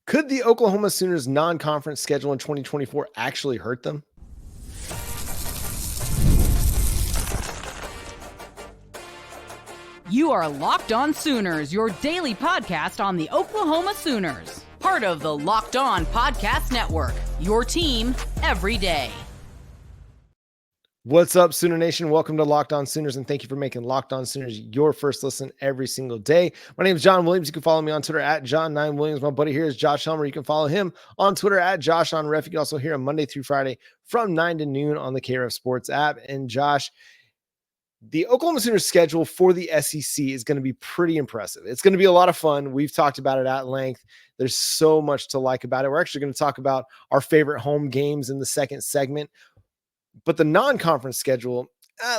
Could the Oklahoma Sooners non-conference schedule in 2024 actually hurt them? You are Locked On Sooners, your daily podcast on the Oklahoma Sooners. Part of the Locked On Podcast Network, your team every day. What's up, Sooner Nation? Welcome to Locked On Sooners, and thank you for making Locked On Sooners your first listen every single day. My name is John Williams. You can follow me on Twitter at John9Williams. My buddy here is Josh Helmer. You can follow him on Twitter at JoshOnRef. You can also hear him Monday through Friday from 9 to noon on the KRF Sports app. And Josh, the Oklahoma Sooners schedule for the SEC is going to be pretty impressive. It's going to be a lot of fun. We've talked about it at length. There's so much to like about it. We're actually going to talk about our favorite home games in the second segment. But the non-conference schedule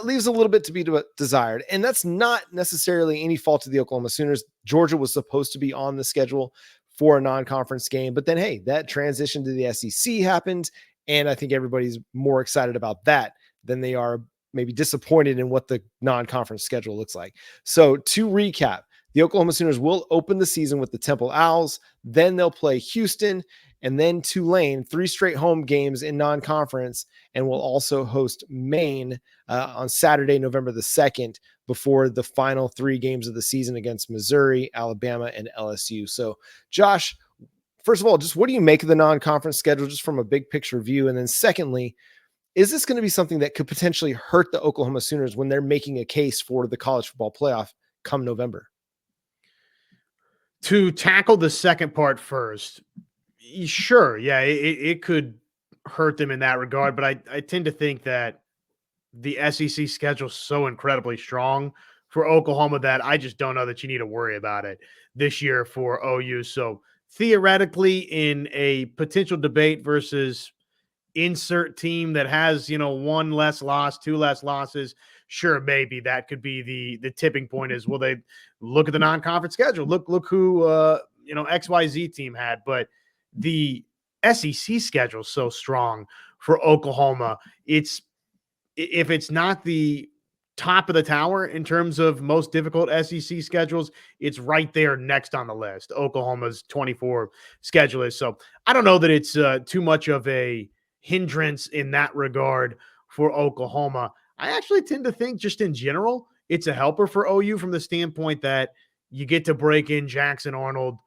leaves a little bit to be desired. And that's not necessarily any fault of the Oklahoma Sooners. Georgia was supposed to be on the schedule for a non-conference game. But then, hey, that transition to the SEC happened. And I think everybody's more excited about that than they are maybe disappointed in what the non-conference schedule looks like. So to recap, the Oklahoma Sooners will open the season with the Temple Owls. Then they'll play Houston and then Tulane, 3 straight home games in non-conference, and will also host Maine on Saturday, November the 2nd, before the final 3 games of the season against Missouri, Alabama, and LSU. So, Josh, first of all, just what do you make of the non-conference schedule, just from a big picture view? And then secondly, is this going to be something that could potentially hurt the Oklahoma Sooners when they're making a case for the college football playoff come November? To tackle the second part first, sure, yeah, it could hurt them in that regard, but I tend to think that the SEC schedule is so incredibly strong for Oklahoma that I just don't know that you need to worry about it this year for OU. So theoretically, in a potential debate versus insert team that has, 1 less loss, 2 less losses, sure, maybe that could be the tipping point. Is, will they look at the non-conference schedule? Look who XYZ team had, but the SEC schedule is so strong for Oklahoma. If it's not the top of the tower in terms of most difficult SEC schedules, it's right there next on the list. Oklahoma's 24 schedule is. So I don't know that it's too much of a hindrance in that regard for Oklahoma. I actually tend to think, just in general, it's a helper for OU from the standpoint that you get to break in Jackson Arnold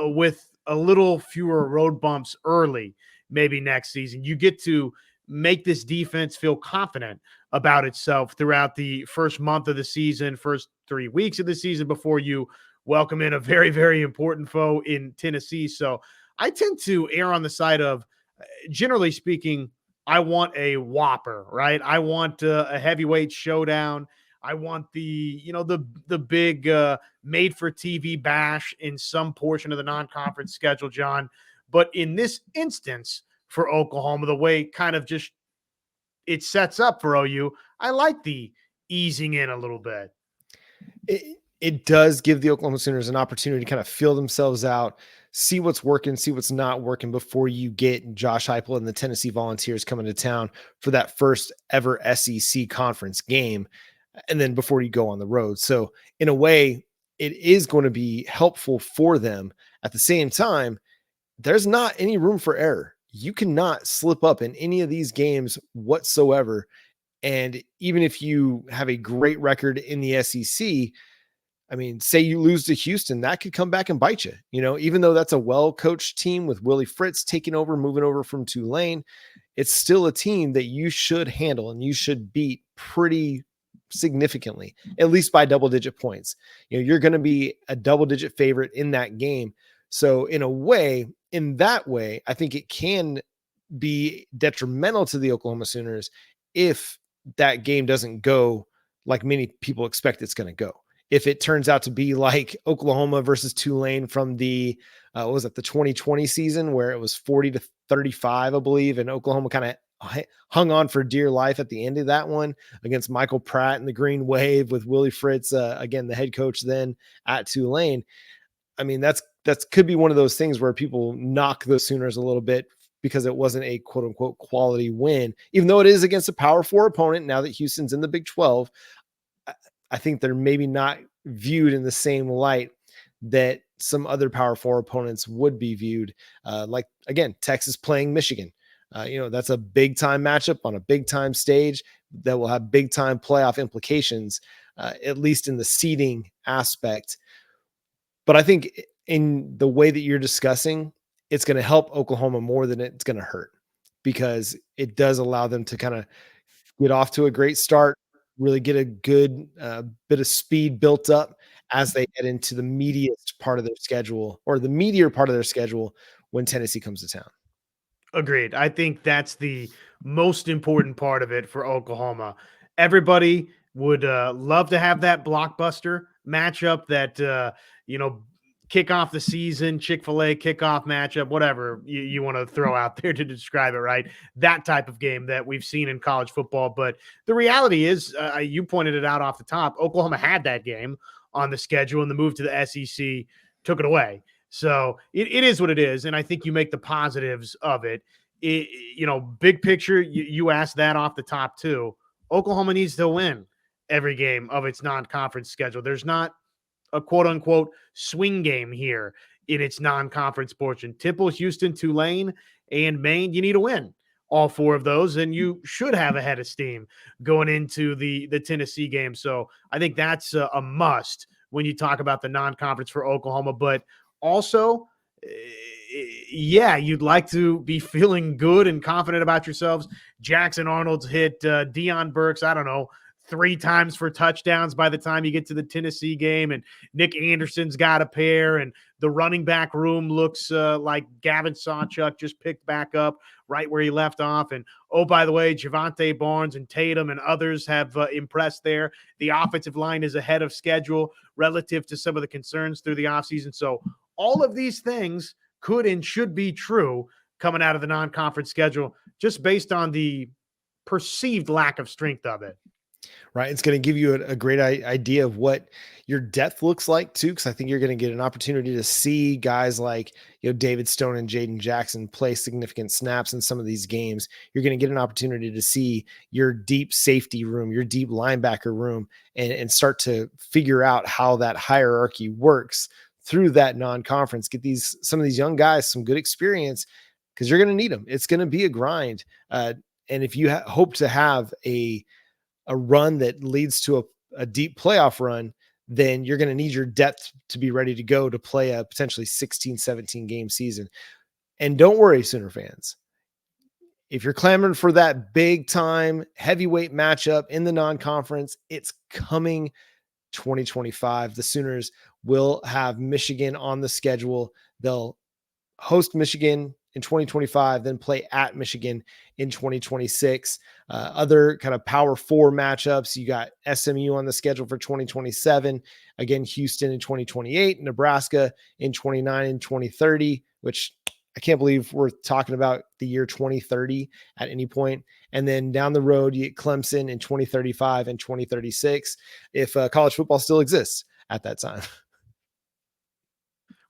with a little fewer road bumps early, maybe next season. You get to make this defense feel confident about itself throughout the first month of the season, first 3 weeks of the season, before you welcome in a very, very important foe in Tennessee. So I tend to err on the side of, generally speaking, I want a whopper, right? I want a heavyweight showdown. I want the big made for TV bash in some portion of the non-conference schedule, John. But in this instance for Oklahoma, the way kind of just it sets up for OU, I like the easing in a little bit. It does give the Oklahoma Sooners an opportunity to kind of feel themselves out, see what's working, see what's not working before you get Josh Heupel and the Tennessee Volunteers coming to town for that first ever SEC conference game, and then before you go on the road. So in a way, it is going to be helpful for them. At the same time, there's not any room for error. You cannot slip up in any of these games whatsoever. And even if you have a great record in the SEC, I mean, say you lose to Houston, that could come back and bite you. Even though that's a well-coached team with Willie Fritz taking over, moving over from Tulane, it's still a team that you should handle and you should beat pretty significantly, at least by double-digit points. You're going to be a double-digit favorite in that game. So in that way, I think it can be detrimental to the Oklahoma Sooners if that game doesn't go like many people expect it's going to go. If it turns out to be like Oklahoma versus Tulane from the 2020 season, where it was 40-35, I believe, and Oklahoma kind of hung on for dear life at the end of that one against Michael Pratt and the Green Wave with Willie Fritz, again, the head coach then at Tulane. I mean, that could be one of those things where people knock the Sooners a little bit because it wasn't a quote unquote quality win, even though it is against a Power 4 opponent. Now that Houston's in the Big 12, I think they're maybe not viewed in the same light that some other Power Four opponents would be viewed. Like, again, Texas playing Michigan. That's a big time matchup on a big time stage that will have big time playoff implications, at least in the seeding aspect. But I think in the way that you're discussing, it's going to help Oklahoma more than it's going to hurt, because it does allow them to kind of get off to a great start, really get a good bit of speed built up as they get into the meatiest part of their schedule, or the meatier part of their schedule, when Tennessee comes to town. Agreed. I think that's the most important part of it for Oklahoma. Everybody would love to have that blockbuster matchup, that kick off the season, Chick-fil-A kickoff matchup, whatever you want to throw out there to describe it, right? That type of game that we've seen in college football. But the reality is, you pointed it out off the top, Oklahoma had that game on the schedule, and the move to the SEC took it away. So it is what it is. And I think you make the positives of it. Big picture, you asked that off the top too. Oklahoma needs to win every game of its non-conference schedule. There's not a quote unquote swing game here in its non-conference portion. Temple, Houston, Tulane, and Maine, you need to win all four of those, and you should have a head of steam going into the Tennessee game. So I think that's a must when you talk about the non-conference for Oklahoma. But also, yeah, you'd like to be feeling good and confident about yourselves. Jackson Arnold's hit Deion Burks, I don't know, 3 times for touchdowns by the time you get to the Tennessee game, and Nick Anderson's got a pair, and the running back room looks like Gavin Sawchuk just picked back up right where he left off. And oh, by the way, Javante Barnes and Tatum and others have impressed there. The offensive line is ahead of schedule relative to some of the concerns through the offseason. So all of these things could and should be true coming out of the non-conference schedule, just based on the perceived lack of strength of it. Right. It's going to give you a great idea of what your depth looks like too, because I think you're going to get an opportunity to see guys like David Stone and Jaden Jackson play significant snaps in some of these games. You're going to get an opportunity to see your deep safety room, your deep linebacker room, and start to figure out how that hierarchy works through that non-conference. Get some of these young guys some good experience, because you're going to need them. It's going to be a grind. And if you hope to have a run that leads to a deep playoff run, then you're going to need your depth to be ready to go to play a potentially 16, 17 game season. And don't worry, Sooner fans. If you're clamoring for that big time heavyweight matchup in the non-conference, it's coming 2025. The Sooners will have Michigan on the schedule. They'll host Michigan in 2025, then play at Michigan in 2026. Other kind of Power Four matchups, you got SMU on the schedule for 2027. Again, Houston in 2028, Nebraska in 29 and 2030, which I can't believe we're talking about the year 2030 at any point. And then down the road, you get Clemson in 2035 and 2036, if college football still exists at that time.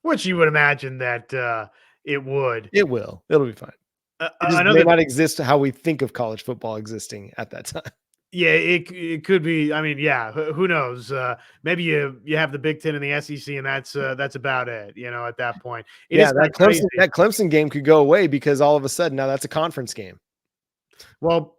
Which you would imagine that it would. It will. It'll be fine. It may not exist how we think of college football existing at that time. Yeah, it could be. I mean, yeah, who knows? Maybe you have the Big Ten and the SEC, and that's about it. At that point, that Clemson game could go away, because all of a sudden now that's a conference game. Well,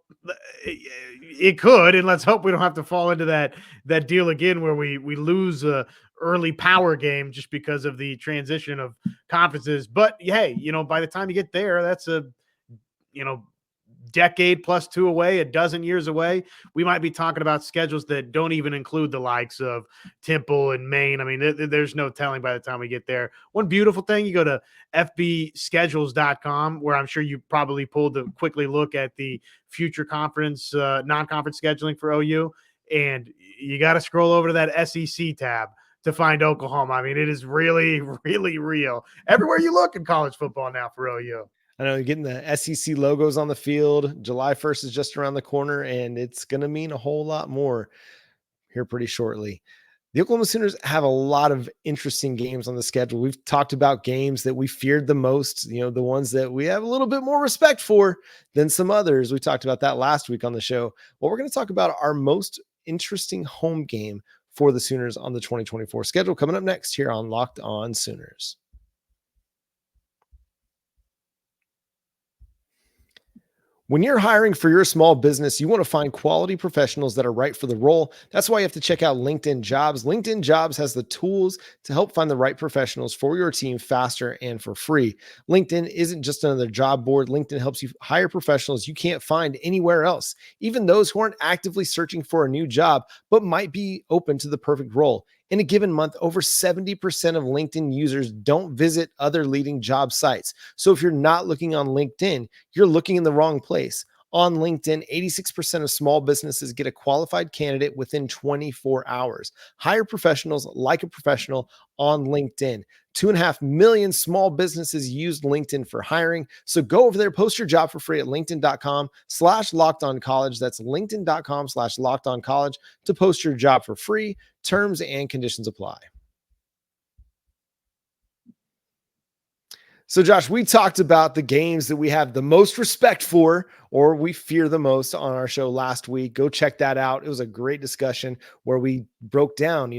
it could, and let's hope we don't have to fall into that deal again where we lose a early power game just because of the transition of conferences. But hey, by the time you get there, that's a decade plus 2 away, a dozen years away. We might be talking about schedules that don't even include the likes of Temple and Maine. I mean, there's no telling by the time we get there. One beautiful thing, you go to fbschedules.com, where I'm sure you probably pulled a quickly look at the future conference, non-conference scheduling for OU, and you got to scroll over to that SEC tab to find Oklahoma. I mean, it is really, really real everywhere you look in college football now for OU. I know, you're getting the SEC logos on the field. July 1st is just around the corner, and it's going to mean a whole lot more here pretty shortly. The Oklahoma Sooners have a lot of interesting games on the schedule. We've talked about games that we feared the most, the ones that we have a little bit more respect for than some others. We talked about that last week on the show. Well, we're going to talk about our most interesting home game for the Sooners on the 2024 schedule. Coming up next here on Locked On Sooners. When you're hiring for your small business, you want to find quality professionals that are right for the role. That's why you have to check out LinkedIn Jobs. LinkedIn Jobs has the tools to help find the right professionals for your team faster and for free. LinkedIn isn't just another job board. LinkedIn helps you hire professionals you can't find anywhere else, even those who aren't actively searching for a new job, but might be open to the perfect role. In a given month, over 70% of LinkedIn users don't visit other leading job sites. So if you're not looking on LinkedIn, you're looking in the wrong place. On LinkedIn, 86% of small businesses get a qualified candidate within 24 hours. Hire professionals like a professional on LinkedIn. 2.5 million small businesses use LinkedIn for hiring. So go over there, post your job for free at linkedin.com/lockedoncollege. That's linkedin.com/lockedoncollege to post your job for free. Terms and conditions apply. So, Josh, we talked about the games that we have the most respect for or we fear the most on our show last week. Go check that out. It was a great discussion where we broke down,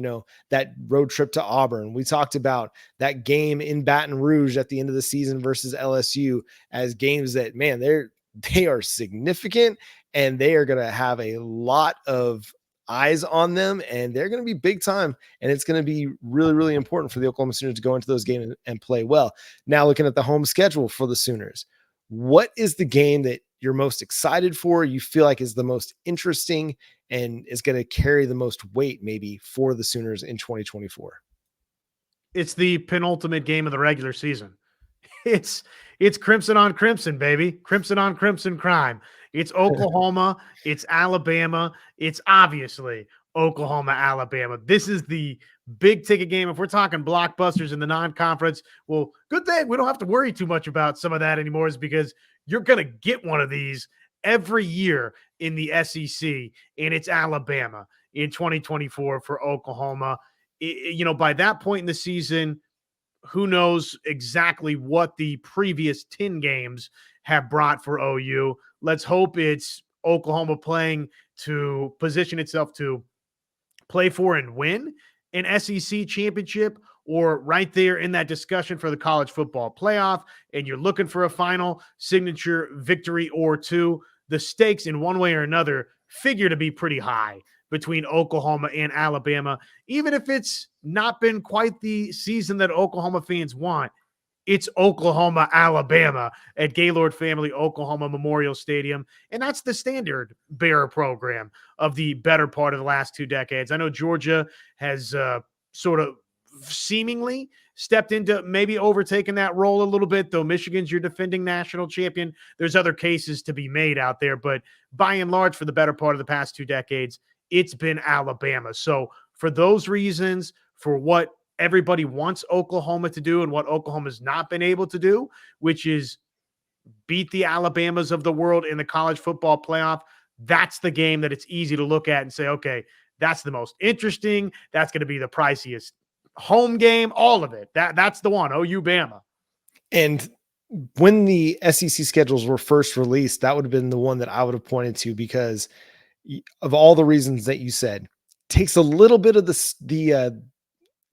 that road trip to Auburn. We talked about that game in Baton Rouge at the end of the season versus LSU as games that, man, they are significant and they are going to have a lot of eyes on them, and they're going to be big time, and it's going to be really, really important for the Oklahoma Sooners to go into those games and play well. Now, looking at the home schedule for the Sooners, what is the game that you're most excited for, you feel like is the most interesting and is going to carry the most weight maybe for the Sooners in 2024? It's the penultimate game of the regular season. It's crimson on crimson, baby. Crimson on crimson crime. It's Oklahoma. It's Alabama. It's obviously Oklahoma, Alabama. This is the big ticket game. If we're talking blockbusters in the non-conference, well, good thing we don't have to worry too much about some of that anymore, is because you're going to get one of these every year in the SEC, and it's Alabama in 2024 for Oklahoma. By that point in the season, who knows exactly what the previous 10 games have brought for OU. Let's hope it's Oklahoma playing to position itself to play for and win an SEC championship, or right there in that discussion for the college football playoff, and you're looking for a final signature victory or two. The stakes in one way or another figure to be pretty high between Oklahoma and Alabama. Even if it's not been quite the season that Oklahoma fans want, it's Oklahoma, Alabama at Gaylord Family Oklahoma Memorial Stadium. And that's the standard bearer program of the better part of the last 2 decades. I know Georgia has sort of seemingly stepped into maybe overtaking that role a little bit, though Michigan's your defending national champion. There's other cases to be made out there, but by and large, for the better part of the past 2 decades, it's been Alabama. So for those reasons, for what everybody wants Oklahoma to do and what Oklahoma's not been able to do, which is beat the Alabamas of the world in the college football playoff, that's the game that it's easy to look at and say, okay, that's the most interesting. That's going to be the priciest home game, all of it. That's the one, OU Bama. And when the SEC schedules were first released, that would have been the one that I would have pointed to, because of all the reasons that you said, takes a little bit of the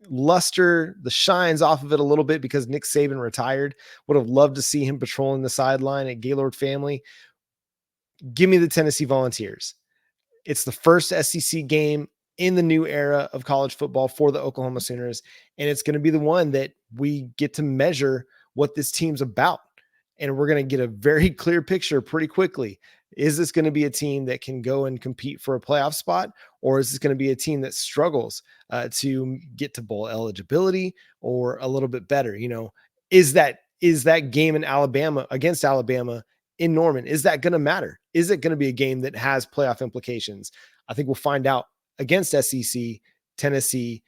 luster, the shines off of it a little bit, because Nick Saban retired. Would have loved to see him patrolling the sideline at Gaylord Family. Give me the Tennessee Volunteers. It's the first SEC game in the new era of college football for the Oklahoma Sooners, and it's going to be the one that we get to measure what this team's about. And we're going to get a very clear picture pretty quickly. Is this going to be a team that can go and compete for a playoff spot, or is this going to be a team that struggles to get to bowl eligibility or a little bit better? Is that game in Alabama against Alabama in Norman, is that going to matter? Is it going to be a game that has playoff implications? I think we'll find out against SEC, Tennessee,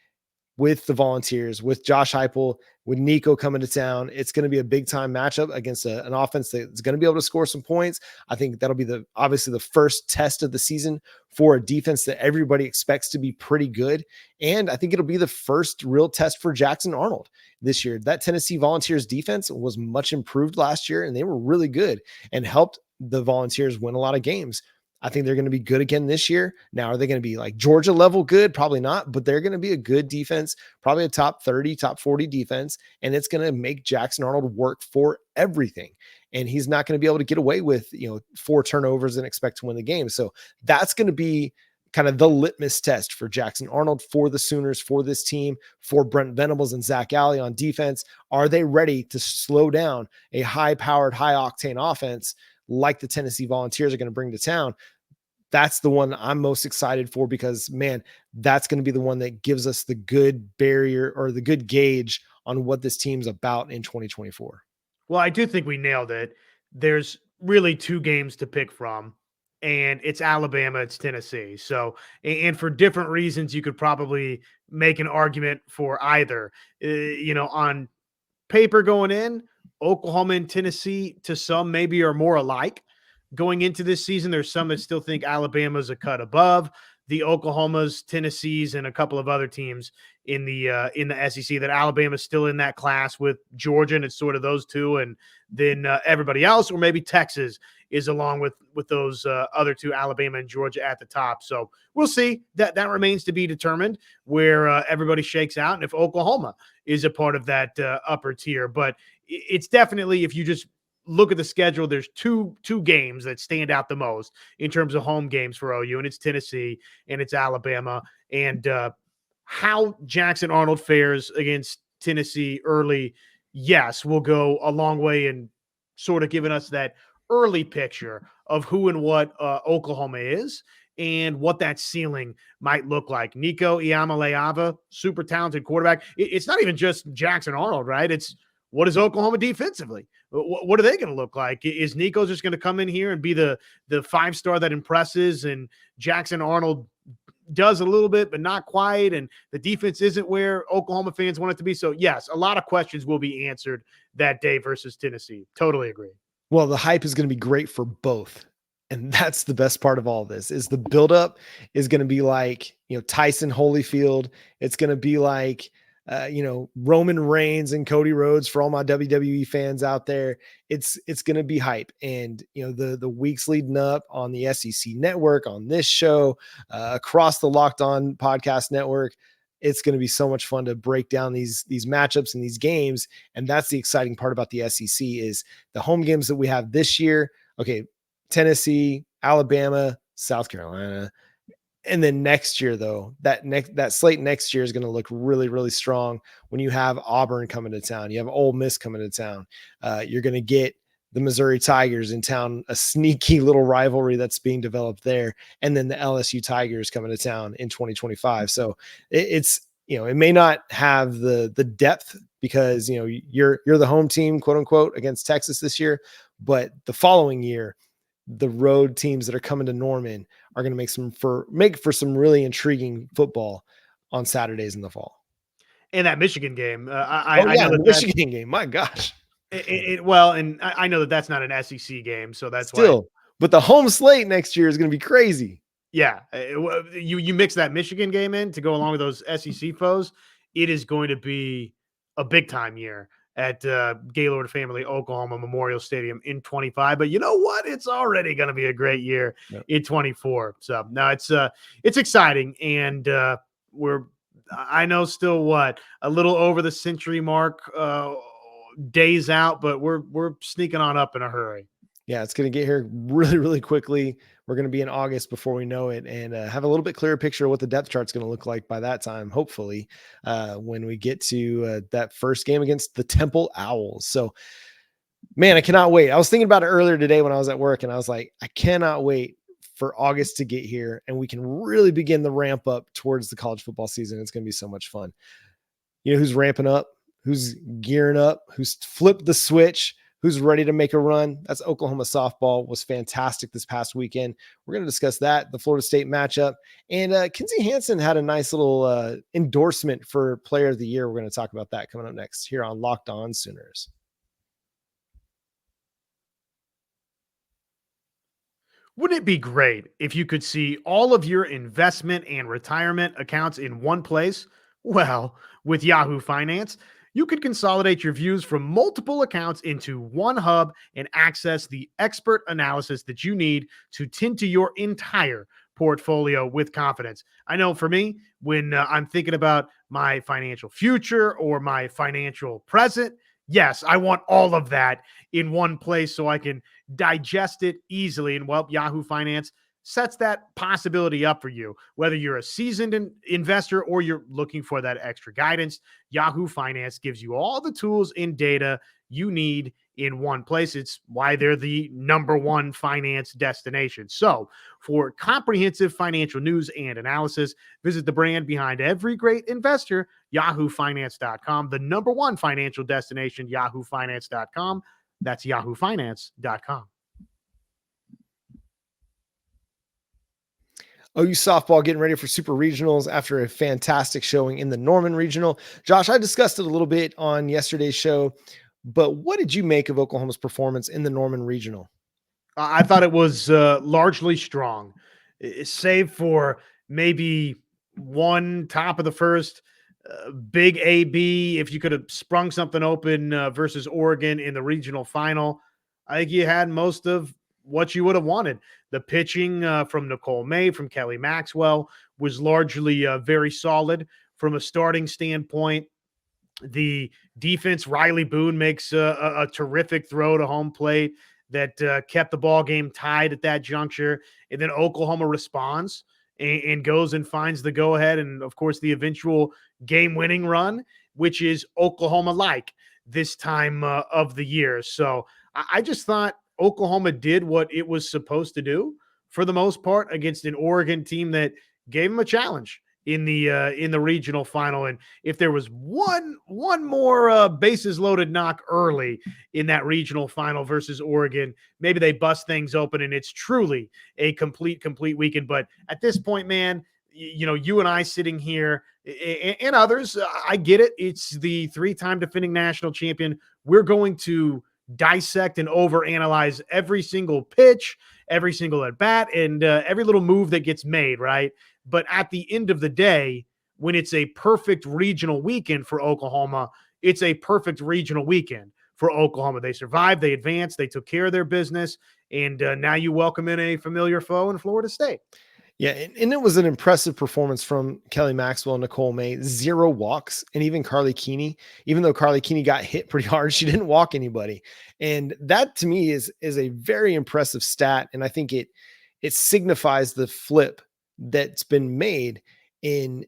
with the Volunteers, with Josh Heupel, with Nico coming to town. It's going to be a big time matchup against an offense that's going to be able to score some points. I think that'll be obviously the first test of the season for a defense that everybody expects to be pretty good. And I think it'll be the first real test for Jackson Arnold this year. That Tennessee Volunteers defense was much improved last year, and they were really good and helped the Volunteers win a lot of games. I think they're going to be good again this year. Now, are they going to be like Georgia level good? Probably not, but they're going to be a good defense, probably a top 30, top 40 defense. And it's going to make Jackson Arnold work for everything. And he's not going to be able to get away with, 4 turnovers and expect to win the game. So that's going to be kind of the litmus test for Jackson Arnold, for the Sooners, for this team, for Brent Venables and Zach Alley on defense. Are they ready to slow down a high-powered, high-octane offense like the Tennessee Volunteers are going to bring to town? That's the one I'm most excited for, because, man, that's going to be the one that gives us the good barrier or the good gauge on what this team's about in 2024. Well, I do think we nailed it. There's really 2 games to pick from, and it's Alabama, it's Tennessee. So, and for different reasons, you could probably make an argument for either. On paper going in, Oklahoma and Tennessee to some maybe are more alike. Going into this season, there's some that still think Alabama's a cut above the Oklahomas, Tennessees, and a couple of other teams in the SEC. That Alabama's still in that class with Georgia, and it's sort of those two, and then everybody else, or maybe Texas is along with those other 2, Alabama and Georgia, at the top. So we'll see. That remains to be determined where everybody shakes out, and if Oklahoma is a part of that upper tier. But it's definitely, if you just look at the schedule, there's two games that stand out the most in terms of home games for OU, and it's Tennessee and it's Alabama. And how Jackson Arnold fares against Tennessee early, yes, will go a long way in sort of giving us that early picture of who and what Oklahoma is and what that ceiling might look like. Nico Iamaleava, super talented quarterback. It's not even just Jackson Arnold, right? It's, what is Oklahoma defensively? What are they going to look like? Is Nico just going to come in here and be the 5-star that impresses, and Jackson Arnold does a little bit, but not quite, and the defense isn't where Oklahoma fans want it to be? So, yes, a lot of questions will be answered that day versus Tennessee. Totally agree. Well, the hype is going to be great for both. And that's the best part of all this, is the buildup is going to be like, Tyson Holyfield. It's going to be like, Roman Reigns and Cody Rhodes for all my WWE fans out there. It's going to be hype. And, the weeks leading up on the SEC network, on this show, across the Locked On podcast network, it's going to be so much fun to break down these matchups and these games. And that's the exciting part about the SEC, is the home games that we have this year. Okay, Tennessee, Alabama, South Carolina. And then next year, though, that slate next year is going to look really, really strong when you have Auburn coming to town. You have Ole Miss coming to town. You're going to get the Missouri Tigers in town, a sneaky little rivalry that's being developed there. And then the LSU Tigers coming to town in 2025. So it's, it may not have the depth because, you're the home team, quote unquote, against Texas this year. But the following year, the road teams that are coming to Norman are going to make for some really intriguing football on Saturdays in the fall. And that Michigan game, I know the Michigan game. My gosh. Well, and I know that that's not an SEC game, so that's still. Why. But the home slate next year is going to be crazy. Yeah, you mix that Michigan game in to go along with those SEC foes. It is going to be a big time year at Gaylord Family Oklahoma Memorial Stadium in 25. But you know what? It's already going to be a great year in 24. So now it's exciting, and I know still a little over the century mark, days out, but we're sneaking on up in a hurry. Yeah, it's going to get here really, really quickly. We're going to be in August before we know it, and have a little bit clearer picture of what the depth chart's going to look like by that time, hopefully, when we get to that first game against the Temple Owls. So, man, I cannot wait. I was thinking about it earlier today when I was at work, and I was like, I cannot wait for August to get here, and we can really begin the ramp up towards the college football season. It's going to be so much fun. You know who's ramping up, who's gearing up, who's flipped the switch, who's ready to make a run? That's Oklahoma softball. Was fantastic this past weekend. We're going to discuss that, the Florida State matchup. And Kinzie Hansen had a nice little endorsement for Player of the Year. We're going to talk about that coming up next here on Locked On Sooners. Wouldn't it be great if you could see all of your investment and retirement accounts in one place? Well, with Yahoo Finance, You can consolidate your views from multiple accounts into one hub and access the expert analysis that you need to tend to your entire portfolio with confidence. I know for me, when I'm thinking about my financial future or my financial present, yes, I want all of that in one place so I can digest it easily. And well, Yahoo Finance sets that possibility up for you. Whether you're a seasoned investor or you're looking for that extra guidance, Yahoo Finance gives you all the tools and data you need in one place. It's why they're the number one finance destination. So, for comprehensive financial news and analysis, visit the brand behind every great investor, yahoofinance.com, the number one financial destination, yahoofinance.com. That's yahoofinance.com. OU softball getting ready for super regionals after a fantastic showing in the Norman regional. Josh, I discussed it a little bit on yesterday's show, but what did you make of Oklahoma's performance in the Norman regional? I thought it was largely strong, save for maybe one top of the first big AB. If you could have sprung something open versus Oregon in the regional final, I think you had most of what you would have wanted. The pitching from Nicole May, from Kelly Maxwell, was largely very solid from a starting standpoint. The defense, Riley Boone makes a terrific throw to home plate that kept the ball game tied at that juncture. And then Oklahoma responds and goes and finds the go-ahead and, of course, the eventual game-winning run, which is Oklahoma-like this time of the year. So I just thought Oklahoma did what it was supposed to do for the most part against an Oregon team that gave them a challenge in the regional final. And if there was one more bases loaded knock early in that regional final versus Oregon, maybe they bust things open and it's truly a complete weekend. But at this point, man, you and I sitting here and others, I get it. It's the 3-time defending national champion. We're going to dissect and overanalyze every single pitch, every single at bat, and every little move that gets made, right? But at the end of the day, when it's a perfect regional weekend for Oklahoma, it's a perfect regional weekend for Oklahoma. They survived, they advanced, they took care of their business, and now you welcome in a familiar foe in Florida State. Yeah, and it was an impressive performance from Kelly Maxwell and Nicole May. 0 walks, and even Carly Keeney. Even though Carly Keeney got hit pretty hard, she didn't walk anybody. And that to me is a very impressive stat. And I think it signifies the flip that's been made in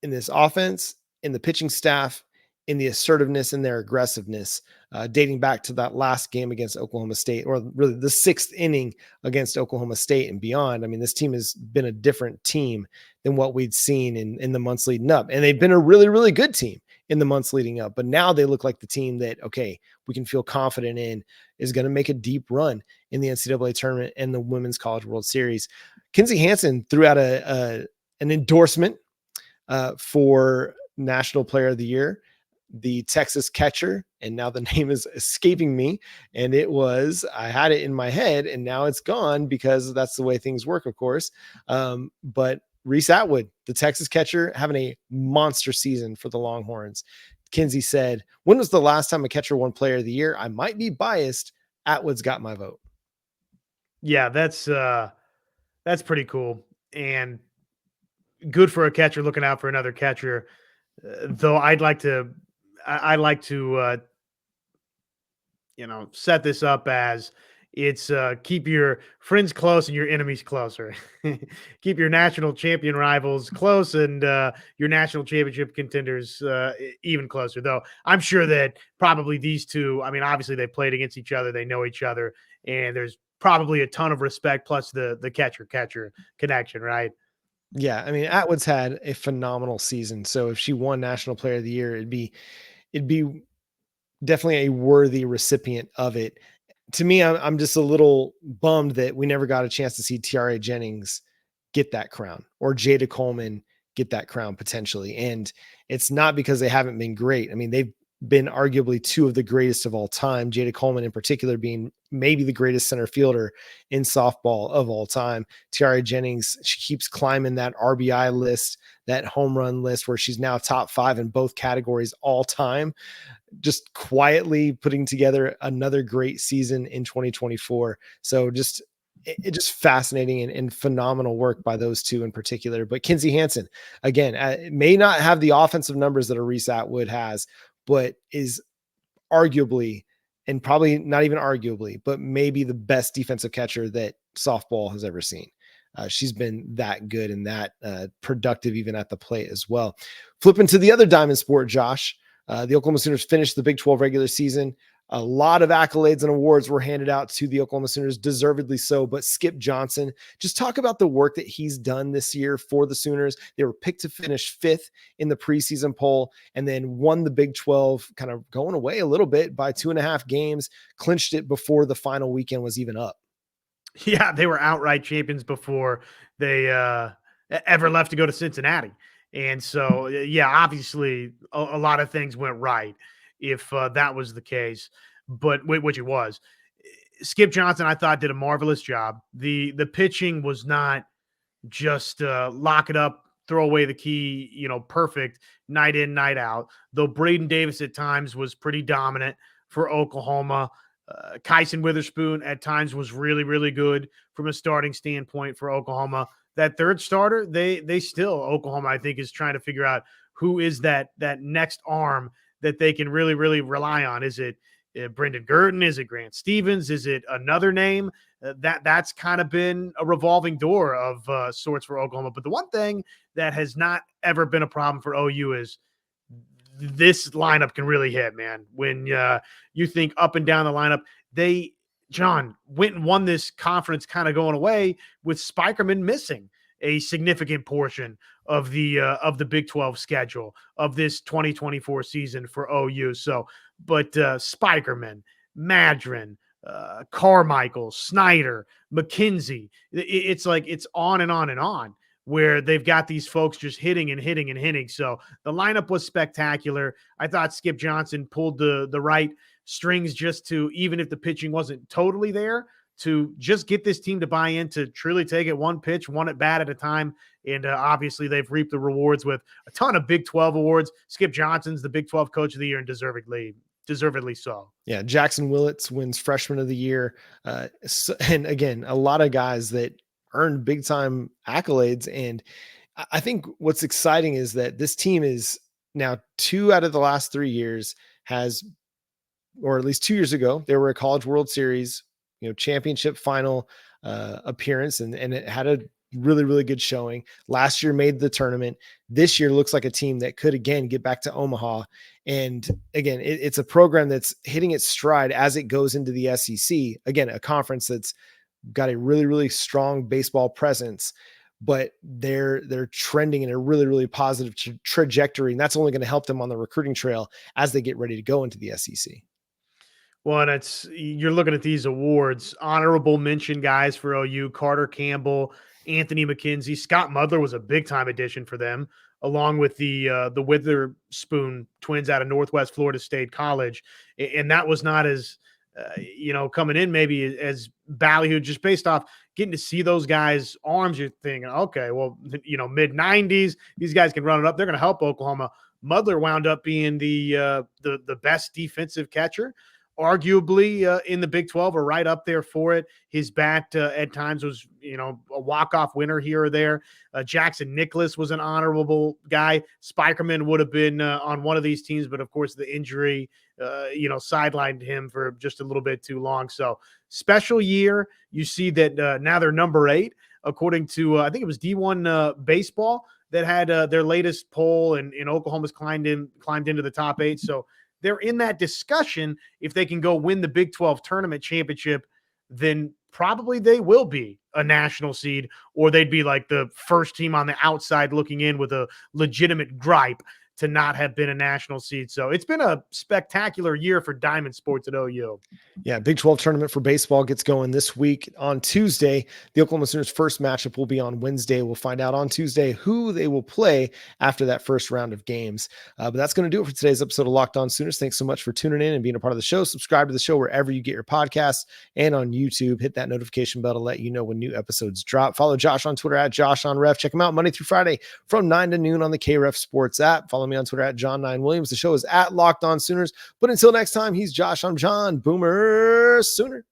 this offense, in the pitching staff, in the assertiveness and their aggressiveness, dating back to that last game against Oklahoma State, or really the 6th inning against Oklahoma State and beyond. I mean, this team has been a different team than what we'd seen in the months leading up. And they've been a really, really good team in the months leading up. But now they look like the team that, okay, we can feel confident in is going to make a deep run in the NCAA tournament and the Women's College World Series. Kinzie Hansen threw out an endorsement for National Player of the Year, the Texas catcher, and now the name is escaping me. And I had it in my head and now it's gone because that's the way things work, of course. But Reese Atwood, the Texas catcher, having a monster season for the Longhorns. Kinzie said, when was the last time a catcher won Player of the Year? I might be biased. Atwood's got my vote. Yeah, that's pretty cool. And good for a catcher looking out for another catcher. Though I'd like to set this up as it's keep your friends close and your enemies closer. Keep your national champion rivals close and your national championship contenders even closer. Though I'm sure that probably these two, I mean, obviously they played against each other, they know each other, and there's probably a ton of respect plus the catcher connection, right? Yeah, I mean, Atwood's had a phenomenal season. So if she won National Player of the Year, it'd be definitely a worthy recipient of it. To me, I'm just a little bummed that we never got a chance to see Tiare Jennings get that crown or Jada Coleman get that crown potentially. And it's not because they haven't been great. I mean, they've been arguably 2 of the greatest of all time. Jada Coleman in particular being maybe the greatest center fielder in softball of all time. Tiara Jennings, she keeps climbing that RBI list, that home run list, where she's now top 5 in both categories all time, just quietly putting together another great season in 2024. So just fascinating and phenomenal work by those two in particular. But Kinzie Hansen, again, may not have the offensive numbers that a Reese Atwood has, but is arguably, and probably not even arguably, but maybe the best defensive catcher that softball has ever seen. She's been that good and that productive even at the plate as well. Flipping to the other diamond sport, Josh, the Oklahoma Sooners finished the Big 12 regular season. A lot of accolades and awards were handed out to the Oklahoma Sooners, deservedly so. But Skip Johnson, just talk about the work that he's done this year for the Sooners. They were picked to finish 5th in the preseason poll and then won the Big 12, kind of going away a little bit by 2.5 games, clinched it before the final weekend was even up. Yeah, they were outright champions before they ever left to go to Cincinnati. And so, yeah, obviously a lot of things went right if that was the case, but which it was. Skip Johnson, I thought, did a marvelous job. The pitching was not just lock it up, throw away the key, perfect night in, night out. Though Braden Davis at times was pretty dominant for Oklahoma. Kyson Witherspoon at times was really, really good from a starting standpoint for Oklahoma. That third starter, they still, Oklahoma, I think, is trying to figure out who is that next arm that they can really, really rely on. Is it Brendan Gurton? Is it Grant Stevens? Is it another name? That's kind of been a revolving door of sorts for Oklahoma. But the one thing that has not ever been a problem for OU is this lineup can really hit, man. When you think up and down the lineup, John went and won this conference kind of going away with Spikerman missing a significant portion of the Big 12 schedule of this 2024 season for OU. So, but Spikerman, Madron, Carmichael, Snyder, McKenzie, it's like it's on and on and on, where they've got these folks just hitting and hitting and hitting. So the lineup was spectacular. I thought Skip Johnson pulled the right strings just to, even if the pitching wasn't totally there, to just get this team to buy in, to truly take it one pitch, one at bat at a time. And obviously they've reaped the rewards with a ton of Big 12 awards. Skip Johnson's the Big 12 Coach of the Year, and deservedly so. Yeah, Jackson Willits wins Freshman of the Year. And again, a lot of guys that earned big time accolades. And I think what's exciting is that this team is now 2 out of the last 3 years or at least 2 years ago, they were a College World Series, championship final appearance, and it had a really, really good showing. Last year made the tournament. This year looks like a team that could again get back to Omaha. And again, it's a program that's hitting its stride as it goes into the SEC. Again, a conference that's got a really, really strong baseball presence, but they're trending in a really, really positive trajectory. And that's only going to help them on the recruiting trail as they get ready to go into the SEC. Well, and you're looking at these awards, honorable mention guys for OU: Carter Campbell, Anthony McKenzie. Scott Mudler was a big time addition for them, along with the Witherspoon twins out of Northwest Florida State College. And that was not as, coming in maybe as ballyhoo, just based off getting to see those guys' arms. You're thinking, okay, well, mid 90s, these guys can run it up. They're going to help Oklahoma. Mudler wound up being the best defensive catcher, arguably in the Big 12, or right up there for it. His bat at times was, a walk-off winner here or there. Jackson Nicholas was an honorable guy. Spikerman would have been on one of these teams, but of course the injury, sidelined him for just a little bit too long. So special year. You see that now they're number 8, according to, I think it was D1 Baseball that had their latest poll, and Oklahoma's climbed into the top 8. So they're in that discussion. If they can go win the Big 12 tournament championship, then probably they will be a national seed, or they'd be like the first team on the outside looking in with a legitimate gripe to not have been a national seed. So it's been a spectacular year for Diamond Sports at OU. Yeah, Big 12 tournament for baseball gets going this week on Tuesday. The Oklahoma Sooners' first matchup will be on Wednesday. We'll find out on Tuesday who they will play after that first round of games. But that's going to do it for today's episode of Locked On Sooners. Thanks so much for tuning in and being a part of the show. Subscribe to the show wherever you get your podcasts and on YouTube. Hit that notification bell to let you know when new episodes drop. Follow Josh on Twitter at JoshOnRef. Check him out Monday through Friday from 9 to noon on the KREF Sports app. Follow me on Twitter at John9Williams. The show is at Locked On Sooners. But until next time, he's Josh. I'm John. Boomer Sooner.